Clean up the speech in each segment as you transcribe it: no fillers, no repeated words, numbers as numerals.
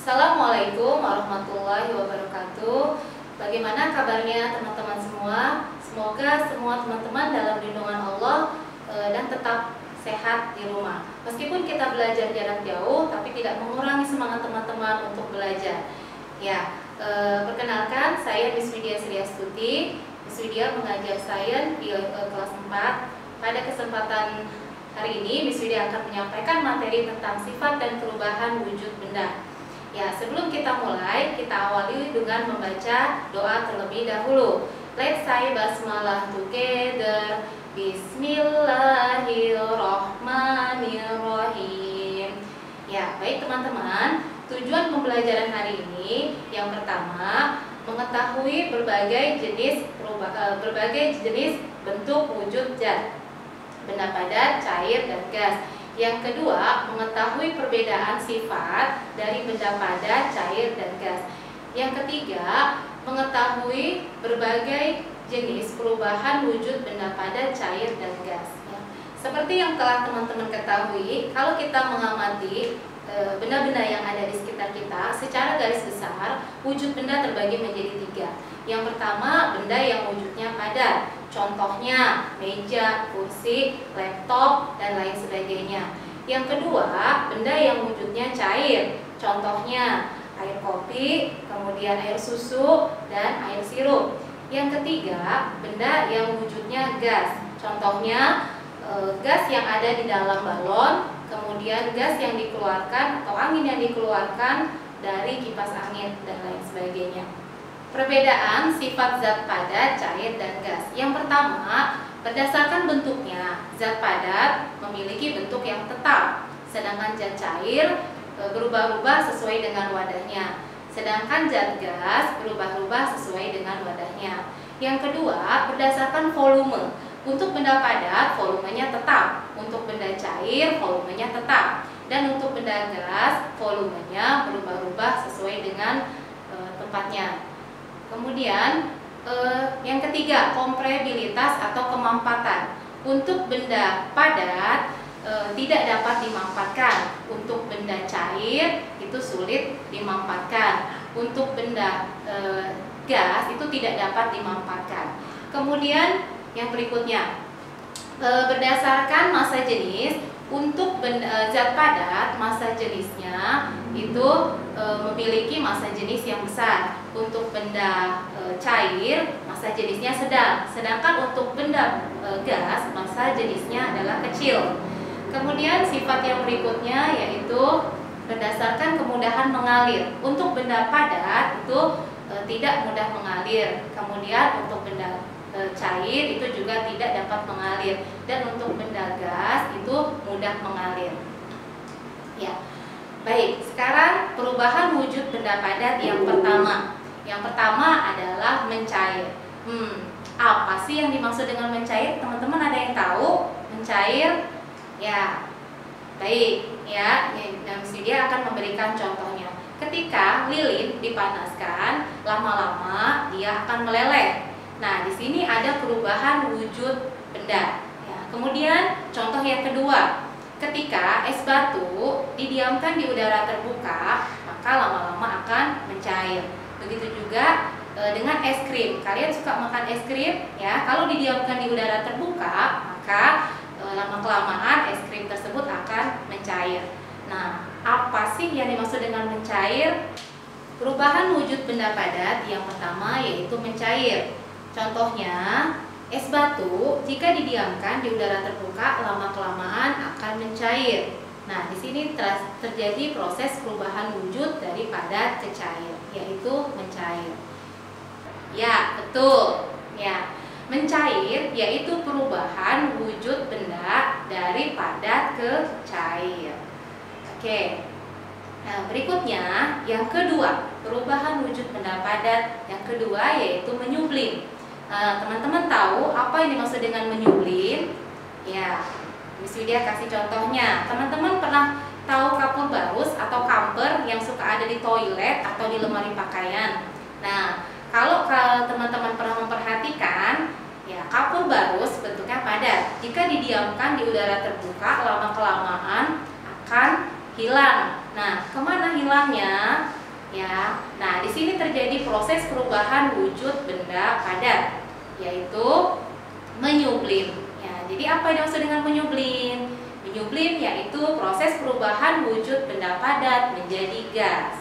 Assalamualaikum warahmatullahi wabarakatuh. Bagaimana kabarnya teman-teman semua? Semoga semua teman-teman dalam lindungan Allah dan tetap sehat di rumah. Meskipun kita belajar jarak jauh, tapi tidak mengurangi semangat teman-teman untuk belajar. Ya, perkenalkan saya Miss Widya Sriastuti. Miss Widya mengajar sains di kelas 4. Pada kesempatan hari ini, Miss Widya akan menyampaikan materi tentang sifat dan perubahan wujud benda. Ya, sebelum kita mulai, kita awali dengan membaca doa terlebih dahulu. Let's say basmalah together. Bismillahirrahmanirrahim. Ya, baik teman-teman. Tujuan pembelajaran hari ini yang pertama, mengetahui berbagai jenis bentuk wujud zat, benda padat, cair, dan gas. Yang kedua, mengetahui perbedaan sifat dari benda padat, cair, dan gas. Yang ketiga, mengetahui berbagai jenis perubahan wujud benda padat, cair, dan gas. Seperti yang telah teman-teman ketahui, kalau kita mengamati benda-benda yang ada di sekitar kita, secara garis besar, wujud benda terbagi menjadi 3. Yang pertama, benda yang wujudnya padat. Contohnya meja, kursi, laptop, dan lain sebagainya. Yang kedua, benda yang wujudnya cair. Contohnya air kopi, kemudian air susu, dan air sirup. Yang ketiga, benda yang wujudnya gas. Contohnya gas yang ada di dalam balon, kemudian gas yang dikeluarkan atau angin yang dikeluarkan dari kipas angin, dan lain sebagainya. Perbedaan sifat zat padat, cair, dan gas. Yang pertama, berdasarkan bentuknya, zat padat memiliki bentuk yang tetap, sedangkan zat cair berubah-ubah sesuai dengan wadahnya. Sedangkan zat gas berubah-ubah sesuai dengan wadahnya. Yang kedua, berdasarkan volume. Untuk benda padat, volumenya tetap. Untuk benda cair, volumenya tetap. Dan untuk benda gas, volumenya berubah-ubah sesuai dengan tempatnya. Kemudian yang ketiga, kompresibilitas atau kemampatan. Untuk benda padat tidak dapat dimampatkan. Untuk benda cair itu sulit dimampatkan. Untuk benda gas itu tidak dapat dimampatkan. Kemudian yang berikutnya, berdasarkan massa jenis. Untuk zat padat, massa jenisnya itu memiliki massa jenis yang besar. Untuk benda cair, massa jenisnya sedang. Sedangkan untuk benda gas, massa jenisnya adalah kecil. Kemudian sifat yang berikutnya yaitu berdasarkan kemudahan mengalir. Untuk benda padat itu tidak mudah mengalir. Kemudian untuk benda cair itu juga tidak dapat mengalir, dan untuk benda gas itu mudah mengalir. Ya, baik. Sekarang perubahan wujud benda padat yang pertama. Yang pertama adalah mencair. Apa sih yang dimaksud dengan mencair? Teman-teman ada yang tahu? Mencair? Ya, baik. Ya, Miss Widya akan memberikan contohnya. Ketika lilin dipanaskan, lama-lama dia akan meleleh. Nah, di sini ada perubahan wujud benda. Ya, kemudian contoh yang kedua, ketika es batu didiamkan di udara terbuka, maka lama-lama akan mencair. Begitu juga dengan es krim. Kalian suka makan es krim? Ya, kalau didiamkan di udara terbuka, maka lama-kelamaan es krim tersebut akan mencair. Nah, apa sih yang dimaksud dengan mencair? Perubahan wujud benda padat yang pertama yaitu mencair. Contohnya, es batu jika didiamkan di udara terbuka lama-kelamaan akan mencair. Nah, di sini terjadi proses perubahan wujud dari padat ke cair, yaitu mencair. Ya, betul. Ya, mencair yaitu perubahan wujud benda dari padat ke cair. Oke. Nah, berikutnya yang kedua, perubahan wujud benda padat yang kedua yaitu menyublim. Teman-teman tahu apa yang dimaksud dengan menyublim? Ya, Miss Widya kasih contohnya. Teman-teman pernah tahu kapur barus atau kamper yang suka ada di toilet atau di lemari pakaian? Nah, kalau teman-teman pernah memperhatikan, ya kapur barus bentuknya padat. Jika didiamkan di udara terbuka, lama-kelamaan akan hilang. Nah, kemana hilangnya? ya. Nah, di sini terjadi proses perubahan wujud benda padat, yaitu menyublim. Ya, jadi apa yang dimaksud dengan menyublim? Menyublim yaitu proses perubahan wujud benda padat menjadi gas.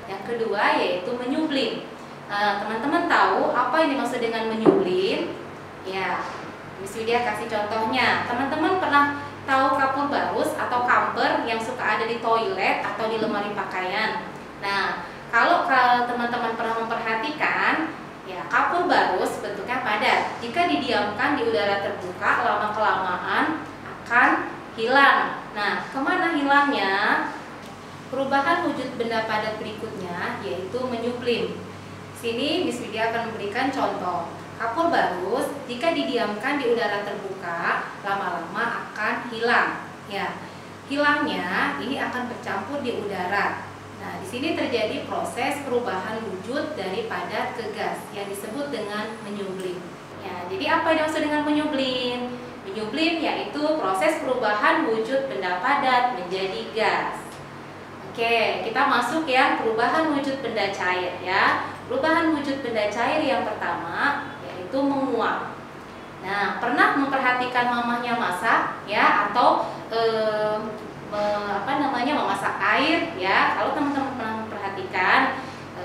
Yang kedua yaitu menyublim. Teman-teman tahu apa yang dimaksud dengan menyublim? Ya, Miss Widya kasih contohnya. Teman-teman pernah tahu kapur barus atau kamper yang suka ada di toilet atau di lemari pakaian? Nah, kalau teman-teman pernah memperhatikan, ya kapur barus bentuknya padat. Jika didiamkan di udara terbuka, lama-kelamaan akan hilang. Nah, kemana hilangnya? Perubahan wujud benda padat berikutnya yaitu menyublim. Sini Miss Widya akan memberikan contoh. Kapur barus jika didiamkan di udara terbuka, lama-lama akan hilang. Ya, hilangnya ini akan bercampur di udara. Nah, di sini terjadi proses perubahan wujud dari padat ke gas yang disebut dengan menyublim. Ya, jadi apa yang dimaksud dengan menyublim? Menyublim yaitu proses perubahan wujud benda padat menjadi gas. Oke, kita masuk ya perubahan wujud benda cair ya. Perubahan wujud benda cair yang pertama yaitu menguap. Nah, pernah memperhatikan mamahnya masak ya atau memasak air ya. Kalau teman-teman pernah memperhatikan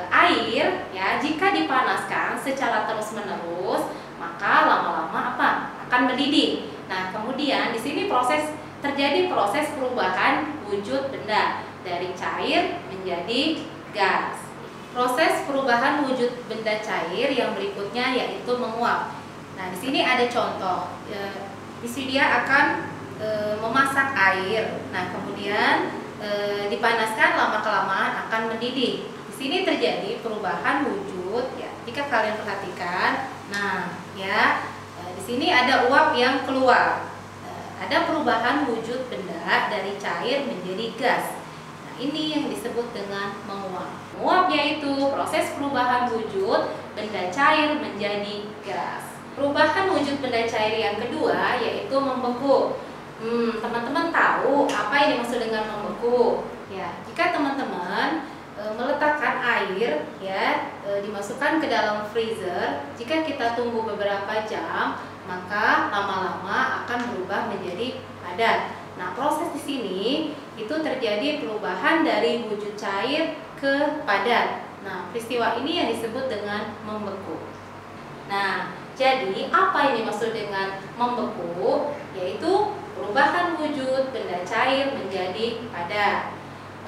air ya, jika dipanaskan secara terus-menerus maka lama-lama akan mendidih. Nah, kemudian di sini terjadi proses perubahan wujud benda dari cair menjadi gas. Proses perubahan wujud benda cair yang berikutnya yaitu menguap. Nah, di sini ada contoh. Miss Widya akan memasak air. Nah, kemudian dipanaskan lama-kelamaan akan mendidih. Di sini terjadi perubahan wujud ya. Jika kalian perhatikan, nah ya, di sini ada uap yang keluar. Ada perubahan wujud benda dari cair menjadi gas. Nah, ini yang disebut dengan menguap. Menguap yaitu proses perubahan wujud benda cair menjadi gas. Perubahan wujud benda cair yang kedua yaitu membeku. Teman-teman tahu apa yang dimaksud dengan membeku? Ya, jika teman-teman meletakkan air ya, dimasukkan ke dalam freezer, jika kita tunggu beberapa jam, maka lama-lama akan berubah menjadi padat. Nah, proses di sini itu terjadi perubahan dari wujud cair ke padat. Nah, peristiwa ini yang disebut dengan membeku. Nah, jadi apa yang dimaksud dengan membeku? Yaitu perubahan wujud benda cair menjadi padat.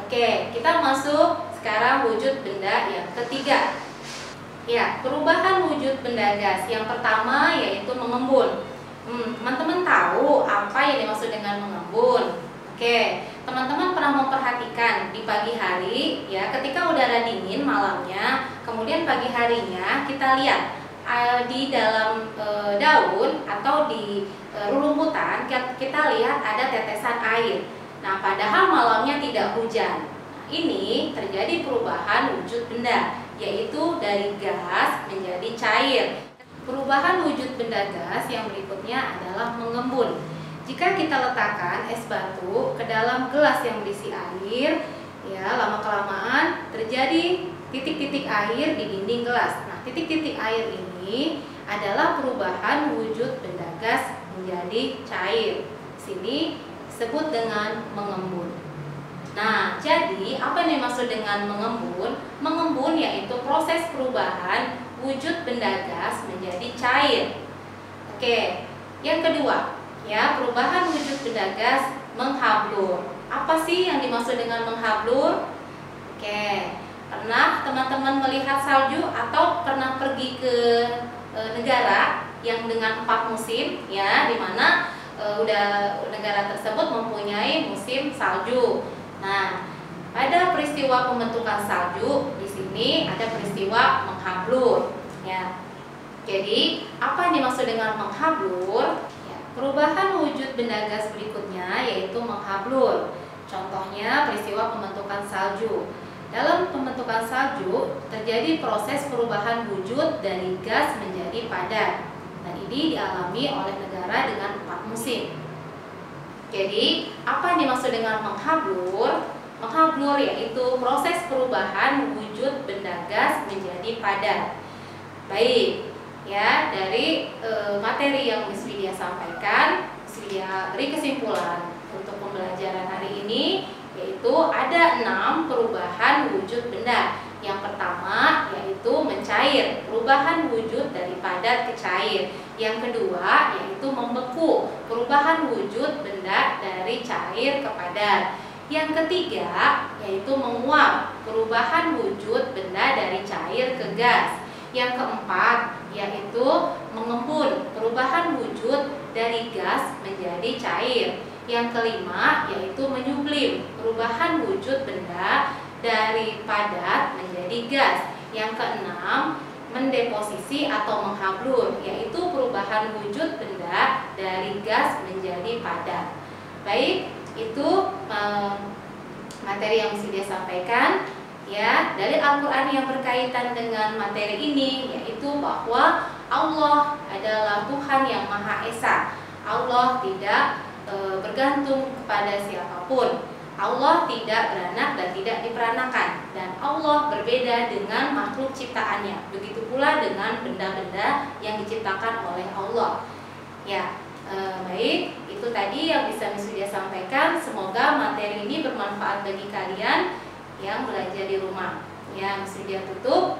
Oke, kita masuk sekarang wujud benda yang ketiga. Ya, perubahan wujud benda gas yang pertama yaitu mengembun. Teman-teman tahu apa yang dimaksud dengan mengembun? Oke, teman-teman pernah memperhatikan di pagi hari ya, ketika udara dingin malamnya, kemudian pagi harinya kita lihat di dalam daun atau di rumputan kita lihat ada tetesan air. Nah, padahal malamnya tidak hujan. Nah, ini terjadi perubahan wujud benda, yaitu dari gas menjadi cair. Perubahan wujud benda gas yang berikutnya adalah mengembun. Jika kita letakkan es batu ke dalam gelas yang berisi air, ya lama-kelamaan terjadi titik-titik air di dinding gelas. Nah, titik-titik air ini adalah perubahan wujud benda gas menjadi cair. Sini disebut dengan mengembun. Nah, jadi apa yang dimaksud dengan mengembun? Mengembun yaitu proses perubahan wujud benda gas menjadi cair. Oke, yang kedua, ya perubahan wujud benda gas menghablur. Apa sih yang dimaksud dengan menghablur? Oke, pernah teman-teman melihat salju atau pernah pergi ke negara yang dengan 4 musim, ya, di mana negara tersebut mempunyai musim salju. Nah, pada peristiwa pembentukan salju di sini ada peristiwa menghablur, ya. Jadi, apa yang dimaksud dengan menghablur? Ya, perubahan wujud benda gas berikutnya yaitu menghablur. Contohnya peristiwa pembentukan salju. Dalam pembentukan salju terjadi proses perubahan wujud dari gas menjadi padat. Dan ini dialami oleh negara dengan 4 musim. Jadi, apa yang dimaksud dengan menghablur? menghablur, yaitu proses perubahan wujud benda gas menjadi padat. Baik, ya, dari materi yang Miss Widya sampaikan, Miss Widya beri kesimpulan untuk pembelajaran hari ini, yaitu ada 6 perubahan wujud benda. Yang pertama yaitu mencair, perubahan wujud dari padat ke cair. Yang kedua yaitu membeku, perubahan wujud benda dari cair ke padat. Yang ketiga yaitu menguap, perubahan wujud benda dari cair ke gas. Yang keempat yaitu mengembun, perubahan wujud dari gas menjadi cair. Yang kelima yaitu menyublim, perubahan wujud benda dari padat menjadi gas. Yang keenam, mendeposisi atau menghablur, yaitu perubahan wujud benda dari gas menjadi padat. Baik, itu materi yang bisa dia sampaikan, ya, dari Al-Quran yang berkaitan dengan materi ini, yaitu bahwa Allah adalah Tuhan yang Maha Esa. Allah tidak bergantung kepada siapapun. Allah tidak beranak dan tidak diperanakan, dan Allah berbeda dengan makhluk ciptaannya. Begitu pula dengan benda-benda yang diciptakan oleh Allah. Ya, baik, itu tadi yang bisa Miss Widya sampaikan. Semoga materi ini bermanfaat bagi kalian yang belajar di rumah. Ya, Miss Widya tutup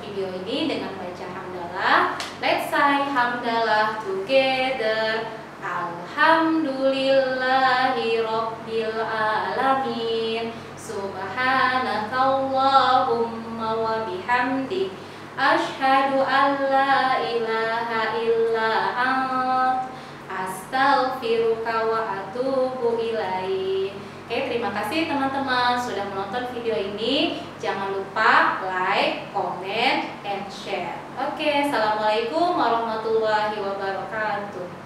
video ini dengan baca hamdalah. Let's say hamdalah together. Alhamdulillahi Rabbil Alamin. Subhanakallahumma wa bihamdik, asyhadu an la ilaha illa ant, astaghfiruka wa atubu ilaik. Oke, terima kasih teman-teman sudah menonton video ini. Jangan lupa like, comment, and share. Oke, assalamualaikum warahmatullahi wabarakatuh.